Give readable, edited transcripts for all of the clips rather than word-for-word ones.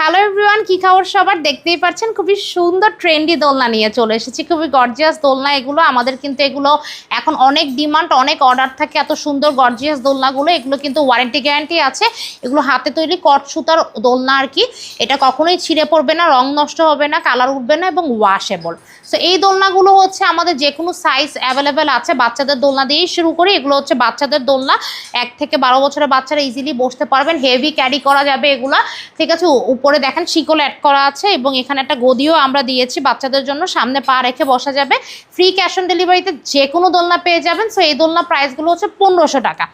Hello everyone, কি খবর সবার? দেখতেই পাচ্ছেন খুবই সুন্দর ট্রেন্ডি দোলনা নিয়ে চলে এসেছি। খুবই গর্জিয়াস দোলনা এগুলো। আমাদের কিন্তু এগুলো এখন অনেক ডিমান্ড, অনেক অর্ডার থাকে। এত সুন্দর গর্জিয়াস দোলনাগুলো, এগুলো কিন্তু ওয়ারেন্টি গ্যারান্টি আছে। এগুলো হাতে তৈরি কট সুতার দোলনা আর কি। এটা কখনোই ছিঁড়ে পড়বে না, রং নষ্ট হবে না, কালার উঠবে না এবং ওয়াশেবল। সো এই দোলনাগুলো হচ্ছে আমাদের যে কোনো সাইজ অ্যাভেলেবেল আছে। বাচ্চাদের দোলনা দিয়েই শুরু করি। এগুলো হচ্ছে বাচ্চাদের দোলনা, 1 থেকে 12 বছরের বাচ্চারা ইজিলি বসতে পারবেন। হেভি ক্যারি করা যাবে এগুলা, ঠিক আছে। উপরে দেখেন শিকল অ্যাড করা আছে এবং এখানে একটা গদিও আমরা দিয়েছি বাচ্চাদের জন্য, সামনে পা রেখে বসা যাবে। ফ্রি ক্যাশ অন ডেলিভারিতে যে কোনো দোলনা পেয়ে যাবেন। সো এই দোলনা প্রাইসগুলো হচ্ছে 1500 টাকা।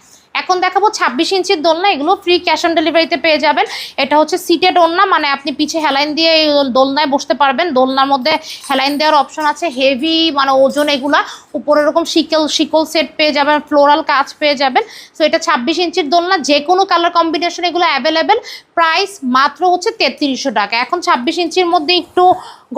এখন দেখাবো 26 ইঞ্চির দোলনা, এগুলো ফ্রি ক্যাশ অন ডেলিভারিতে পেয়ে যাবেন। এটা হচ্ছে সিটেড ওড়না, মানে আপনি পিছে হেলাইন দিয়ে এই দোলনায় বসতে পারবেন। দোলনার মধ্যে হেলাইন দেওয়ার অপশন আছে। হেভি মানে ওজন এগুলা। উপরে এরকম শিকল সেট পেয়ে যাবেন, ফ্লোরাল কাজ পেয়ে যাবেন। সো এটা 26 ইঞ্চির দোলনা, যে কোনো কালার কম্বিনেশন এগুলো অ্যাভেলেবেল। প্রাইস মাত্র হচ্ছে 3300 টাকা। এখন 26 ইঞ্চির মধ্যে একটু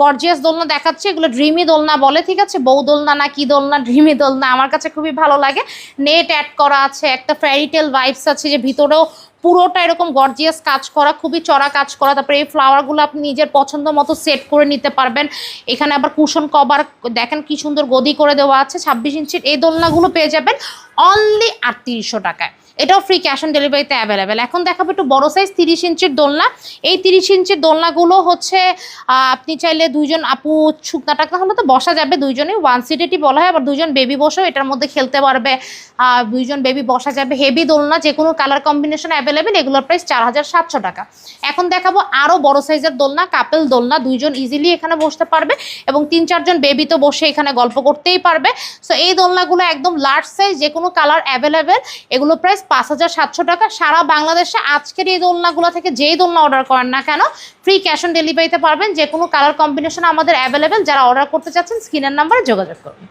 গর্জিয়াস দোলনা দেখাচ্ছে, এগুলো ড্রিমি দোলনা বলে, ঠিক আছে। বউ দোলনা না কি দোলনা, ড্রিমি দোলনা আমার কাছে খুবই ভালো লাগে। নেট অ্যাড করা আছে, একটা ফেয়ারিটেল ভাইবস আছে, যে ভিতরেও পুরোটা এরকম গর্জিয়াস কাজ করা, খুবই চড়া কাজ করা। তারপরে এই ফ্লাওয়ারগুলো আপনি নিজের পছন্দ মতো সেট করে নিতে পারবেন। এখানে আবার কুশন কভার দেখেন কি সুন্দর গদি করে দেওয়া আছে। 26 ইঞ্চির এই দোলনাগুলো পেয়ে যাবেন অনলি 3800 টাকায়। এটাও ফ্রি ক্যাশ অন ডেলিভারিতে অ্যাভেলেবেল। এখন দেখাবো একটু বড় সাইজ 30 ইঞ্চির দোলনা। এই 30 ইঞ্চির দোলনাগুলো হচ্ছে আপনি চাইলে দুইজন আপু শুকনা টাকনা হলে তো বসা যাবে দুইজনে, ওয়ান সিটেরই বলা হয়। আবার দুইজন বেবি বসেও এটার মধ্যে খেলতে পারবে, দুইজন বেবি বসা যাবে। হেভি দোলনা, যে কোনো কালার কম্বিনেশন অ্যাভেলেবেল। এগুলোর প্রাইস 4700 টাকা। এখন দেখাবো আরও বড় সাইজের দোলনা, কাপেল দোলনা। দুইজন ইজিলি এখানে বসতে পারবে এবং 3-4 জন বেবি তো বসে এখানে গল্প করতেই পারবে। সো এই দোলনাগুলো একদম লার্জ সাইজ, যে কোনো কালার অ্যাভেলেবেল। এগুলো প্রাইস 5700 টাকা। সারা বাংলাদেশে আজকের এই দোলনাগুলো থেকে যেই দোলনা অর্ডার করেন না কেন ফ্রি ক্যাশ অন ডেলিভারিতে পারবেন। যে কোনো কালার কম্বিনেশন আমাদের অ্যাভেলেবেল। যারা অর্ডার করতে চাচ্ছেন স্ক্রিনের নাম্বারে যোগাযোগ করুন।